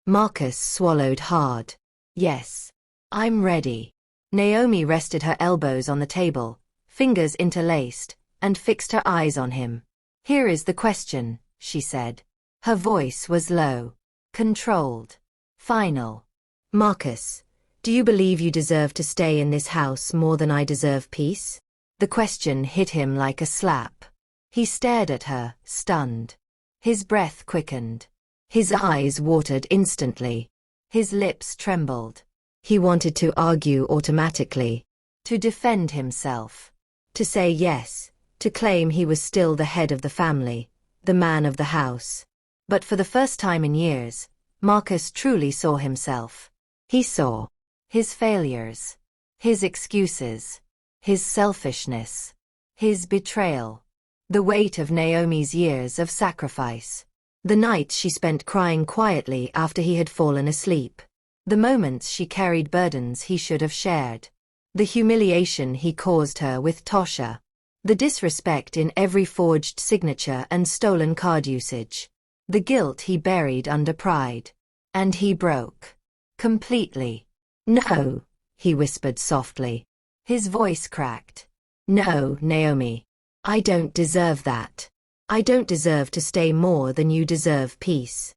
Marcus swallowed hard. Yes. I'm ready. Naomi rested her elbows on the table, fingers interlaced, and fixed her eyes on him. Here is the question, she said. Her voice was low, controlled, final. Marcus, do you believe you deserve to stay in this house more than I deserve peace? The question hit him like a slap. He stared at her, stunned. His breath quickened. His eyes watered instantly. His lips trembled. He wanted to argue automatically, to defend himself, to say yes, to claim he was still the head of the family, the man of the house. But for the first time in years, Marcus truly saw himself. He saw his failures, his excuses, his selfishness, his betrayal, the weight of Naomi's years of sacrifice, the nights she spent crying quietly after he had fallen asleep, the moments she carried burdens he should have shared, the humiliation he caused her with Tasha, the disrespect in every forged signature and stolen card usage, the guilt he buried under pride. And he broke. Completely. No, he whispered softly. His voice cracked. No, Naomi. I don't deserve that. I don't deserve to stay more than you deserve peace.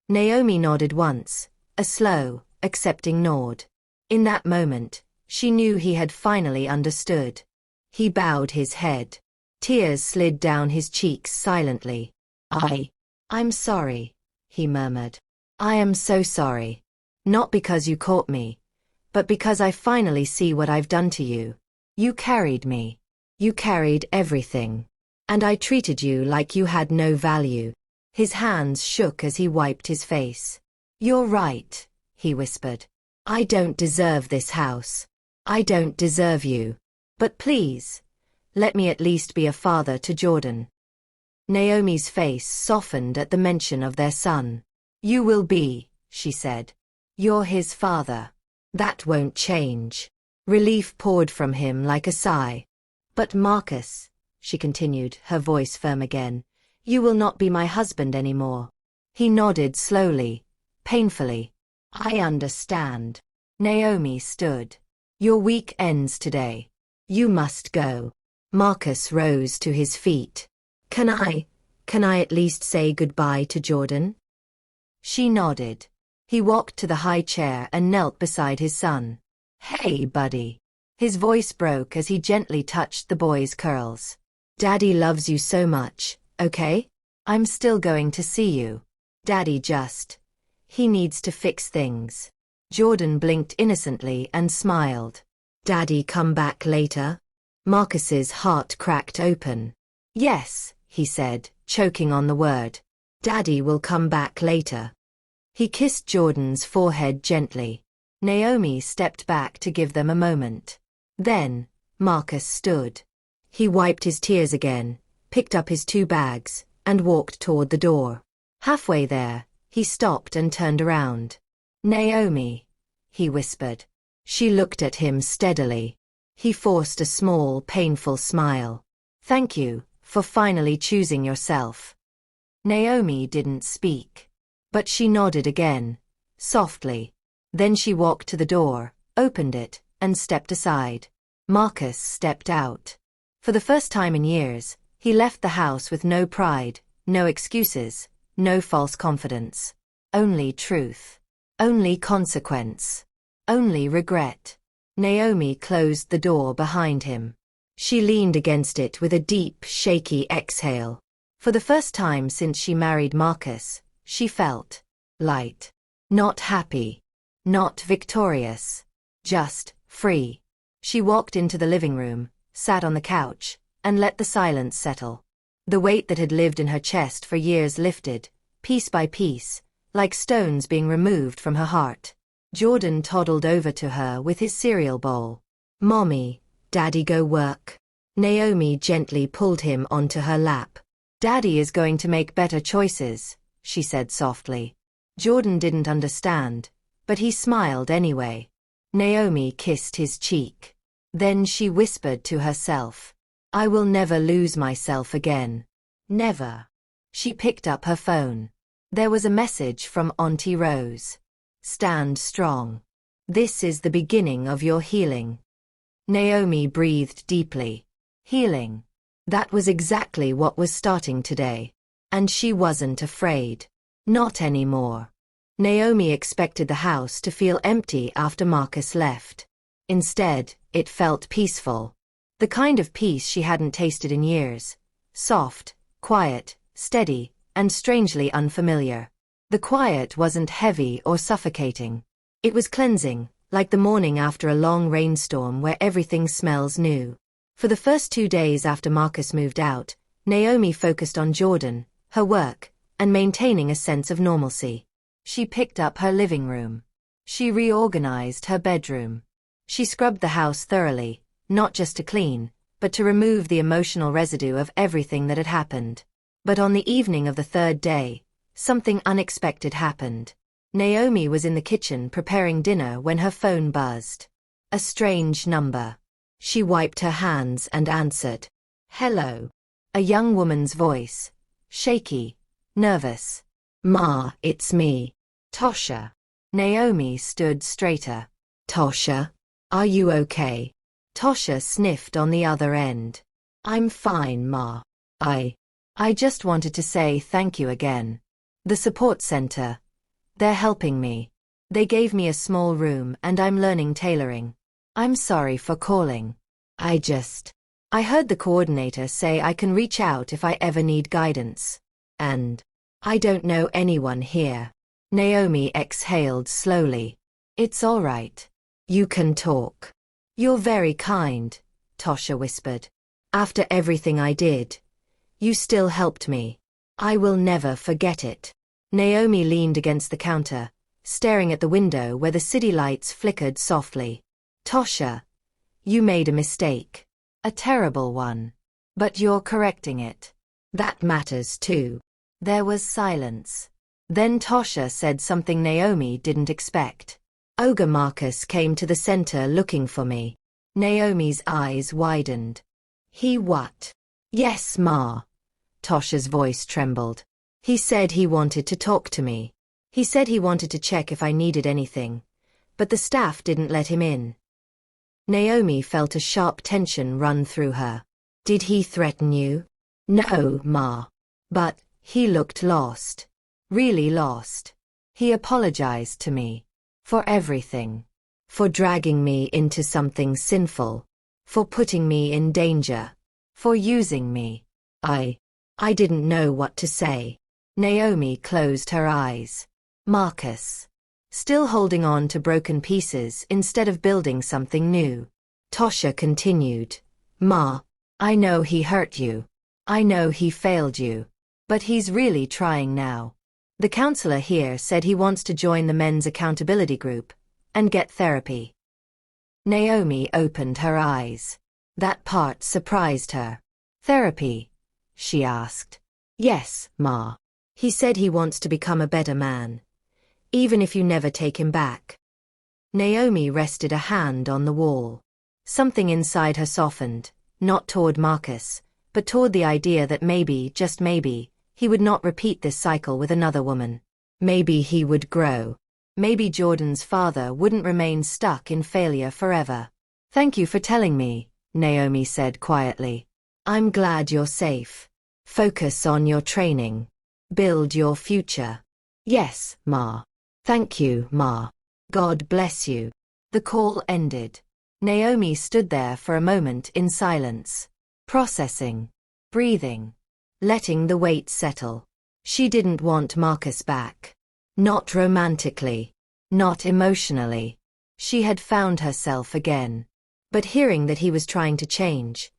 Naomi nodded once, a slow, accepting nod. In that moment, she knew he had finally understood. He bowed his head. Tears slid down his cheeks silently. I'm sorry, he murmured. I am so sorry. Not because you caught me, but because I finally see what I've done to you. You carried me. You carried everything. And I treated you like you had no value. His hands shook as he wiped his face. You're right, he whispered. I don't deserve this house. I don't deserve you. But please, let me at least be a father to Jordan. Naomi's face softened at the mention of their son. You will be, she said. You're his father. That won't change. Relief poured from him like a sigh. But Marcus, she continued, her voice firm again, you will not be my husband anymore. He nodded slowly, painfully. I understand. Naomi stood. Your week ends today. You must go. Marcus rose to his feet. Can I at least say goodbye to Jordan? She nodded. He walked to the high chair and knelt beside his son. Hey, buddy. His voice broke as he gently touched the boy's curls. Daddy loves you so much, okay? I'm still going to see you. Daddy he needs to fix things. Jordan blinked innocently and smiled. Daddy come back later? Marcus's heart cracked open. Yes, he said, choking on the word. Daddy will come back later. He kissed Jordan's forehead gently. Naomi stepped back to give them a moment. Then, Marcus stood. He wiped his tears again, picked up his 2 bags, and walked toward the door. Halfway there, he stopped and turned around. Naomi, he whispered. She looked at him steadily. He forced a small, painful smile. Thank you for finally choosing yourself. Naomi didn't speak. But she nodded again, softly. Then she walked to the door, opened it, and stepped aside. Marcus stepped out. For the first time in years, he left the house with no pride, no excuses, no false confidence. Only truth. Only consequence. Only regret. Naomi closed the door behind him. She leaned against it with a deep, shaky exhale. For the first time since she married Marcus, she felt light. Not happy. Not victorious. Just free. She walked into the living room, sat on the couch, and let the silence settle. The weight that had lived in her chest for years lifted, piece by piece, like stones being removed from her heart. Jordan toddled over to her with his cereal bowl. Mommy, Daddy go work. Naomi gently pulled him onto her lap. Daddy is going to make better choices, she said softly. Jordan didn't understand, but he smiled anyway. Naomi kissed his cheek. Then she whispered to herself, I will never lose myself again. Never. She picked up her phone. There was a message from Auntie Rose. Stand strong. This is the beginning of your healing. Naomi breathed deeply. Healing. That was exactly what was starting today. And she wasn't afraid. Not anymore. Naomi expected the house to feel empty after Marcus left. Instead, it felt peaceful. The kind of peace she hadn't tasted in years. Soft, quiet, steady, and strangely unfamiliar. The quiet wasn't heavy or suffocating. It was cleansing, like the morning after a long rainstorm where everything smells new. For the first 2 days after Marcus moved out, Naomi focused on Jordan, her work, and maintaining a sense of normalcy. She picked up her living room. She reorganized her bedroom. She scrubbed the house thoroughly, not just to clean, but to remove the emotional residue of everything that had happened. But on the evening of the 3rd day, something unexpected happened. Naomi was in the kitchen preparing dinner when her phone buzzed. A strange number. She wiped her hands and answered. Hello. A young woman's voice. Shaky. Nervous. Ma, it's me. Tasha. Naomi stood straighter. Tasha, are you okay? Tasha sniffed on the other end. I'm fine, Ma. I just wanted to say thank you again. The support center. They're helping me. They gave me a small room and I'm learning tailoring. I'm sorry for calling. I heard the coordinator say I can reach out if I ever need guidance. And I don't know anyone here. Naomi exhaled slowly. It's all right. You can talk. You're very kind, Tasha whispered. After everything I did, you still helped me. I will never forget it. Naomi leaned against the counter, staring at the window where the city lights flickered softly. Tasha, you made a mistake. A terrible one. But you're correcting it. That matters too. There was silence. Then Tasha said something Naomi didn't expect. Ogre Marcus came to the center looking for me. Naomi's eyes widened. He what? Yes, Ma. Tasha's voice trembled. He said he wanted to talk to me. He said he wanted to check if I needed anything, but the staff didn't let him in. Naomi felt a sharp tension run through her. Did he threaten you? No, Ma. But he looked lost. Really lost. He apologized to me. For everything. For dragging me into something sinful. For putting me in danger. For using me. I didn't know what to say. Naomi closed her eyes. Marcus. Still holding on to broken pieces instead of building something new. Tasha continued. Ma, I know he hurt you. I know he failed you. But he's really trying now. The counselor here said he wants to join the men's accountability group and get therapy. Naomi opened her eyes. That part surprised her. Therapy? She asked. Yes, Ma. He said he wants to become a better man. Even if you never take him back. Naomi rested a hand on the wall. Something inside her softened, not toward Marcus, but toward the idea that maybe, just maybe, he would not repeat this cycle with another woman. Maybe he would grow. Maybe Jordan's father wouldn't remain stuck in failure forever. Thank you for telling me, Naomi said quietly. I'm glad you're safe. Focus on your training. Build your future. Yes, Ma. Thank you, Ma. God bless you. The call ended. Naomi stood there for a moment in silence. Processing. Breathing. Letting the weight settle. She didn't want Marcus back. Not romantically. Not emotionally. She had found herself again. But hearing that he was trying to change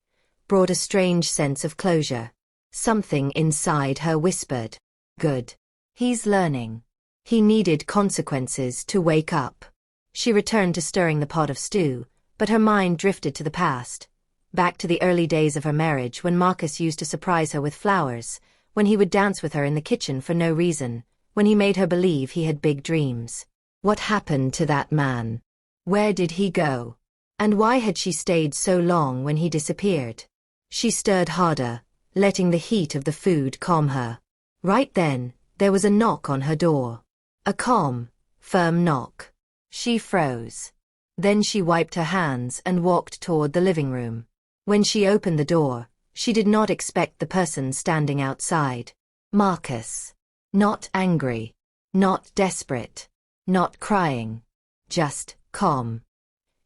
brought a strange sense of closure. Something inside her whispered. Good. He's learning. He needed consequences to wake up. She returned to stirring the pot of stew, but her mind drifted to the past. Back to the early days of her marriage when Marcus used to surprise her with flowers, when he would dance with her in the kitchen for no reason, when he made her believe he had big dreams. What happened to that man? Where did he go? And why had she stayed so long when he disappeared? She stirred harder, letting the heat of the food calm her. Right then, there was a knock on her door. A calm, firm knock. She froze. Then she wiped her hands and walked toward the living room. When she opened the door, she did not expect the person standing outside. Marcus. Not angry. Not desperate. Not crying. Just calm.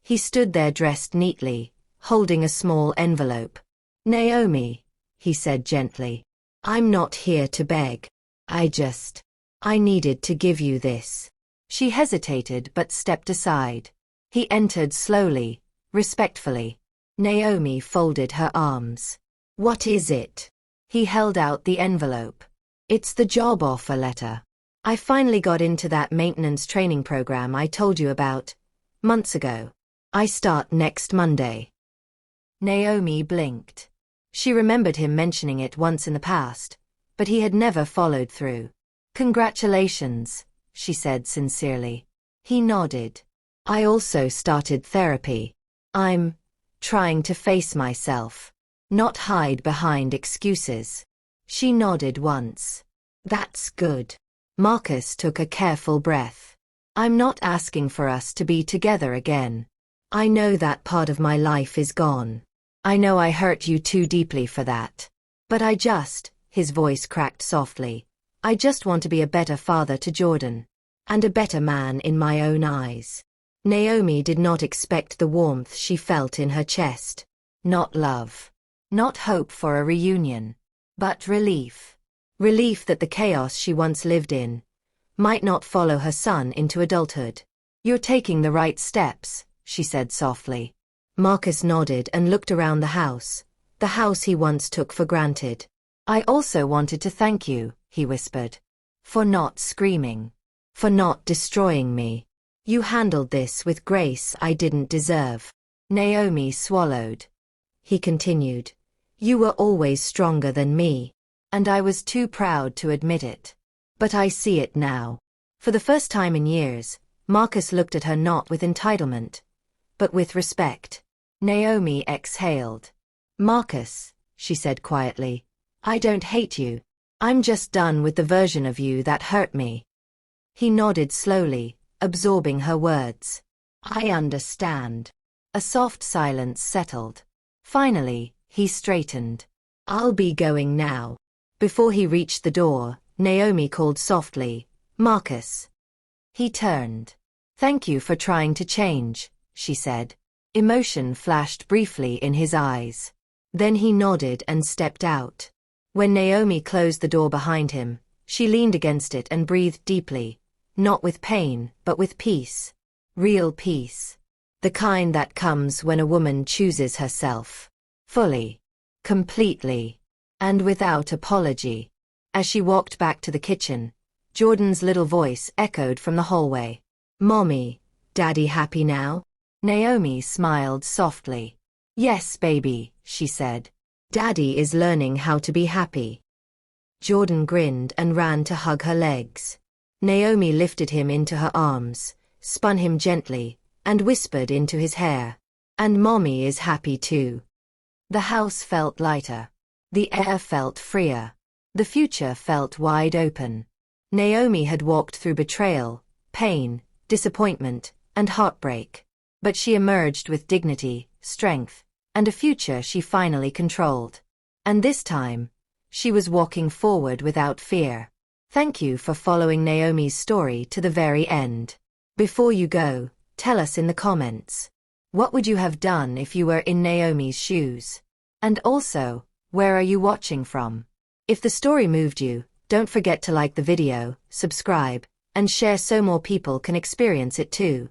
He stood there dressed neatly, holding a small envelope. Naomi, he said gently. I'm not here to beg. I needed to give you this. She hesitated but stepped aside. He entered slowly, respectfully. Naomi folded her arms. What is it? He held out the envelope. It's the job offer letter. I finally got into that maintenance training program I told you about months ago. I start next Monday. Naomi blinked. She remembered him mentioning it once in the past, but he had never followed through. Congratulations, she said sincerely. He nodded. I also started therapy. I'm trying to face myself, not hide behind excuses. She nodded once. That's good. Marcus took a careful breath. I'm not asking for us to be together again. I know that part of my life is gone. I know I hurt you too deeply for that. But his voice cracked softly, I just want to be a better father to Jordan. And a better man in my own eyes. Naomi did not expect the warmth she felt in her chest. Not love. Not hope for a reunion. But relief. Relief that the chaos she once lived in might not follow her son into adulthood. You're taking the right steps, she said softly. Marcus nodded and looked around the house he once took for granted. I also wanted to thank you, he whispered. For not screaming. For not destroying me. You handled this with grace I didn't deserve. Naomi swallowed. He continued. You were always stronger than me. And I was too proud to admit it. But I see it now. For the first time in years, Marcus looked at her not with entitlement, but with respect. Naomi exhaled. Marcus, she said quietly, I don't hate you. I'm just done with the version of you that hurt me. He nodded slowly, absorbing her words. I understand. A soft silence settled. Finally, he straightened. I'll be going now. Before he reached the door, Naomi called softly, Marcus. He turned. Thank you for trying to change, she said. Emotion flashed briefly in his eyes. Then he nodded and stepped out. When Naomi closed the door behind him, she leaned against it and breathed deeply, not with pain, but with peace. Real peace. The kind that comes when a woman chooses herself. Fully. Completely. And without apology. As she walked back to the kitchen, Jordan's little voice echoed from the hallway. Mommy, Daddy happy now? Naomi smiled softly. Yes, baby, she said. Daddy is learning how to be happy. Jordan grinned and ran to hug her legs. Naomi lifted him into her arms, spun him gently, and whispered into his hair. And Mommy is happy too. The house felt lighter. The air felt freer. The future felt wide open. Naomi had walked through betrayal, pain, disappointment, and heartbreak. But she emerged with dignity, strength, and a future she finally controlled. And this time, she was walking forward without fear. Thank you for following Naomi's story to the very end. Before you go, tell us in the comments. What would you have done if you were in Naomi's shoes? And also, where are you watching from? If the story moved you, don't forget to like the video, subscribe, and share so more people can experience it too.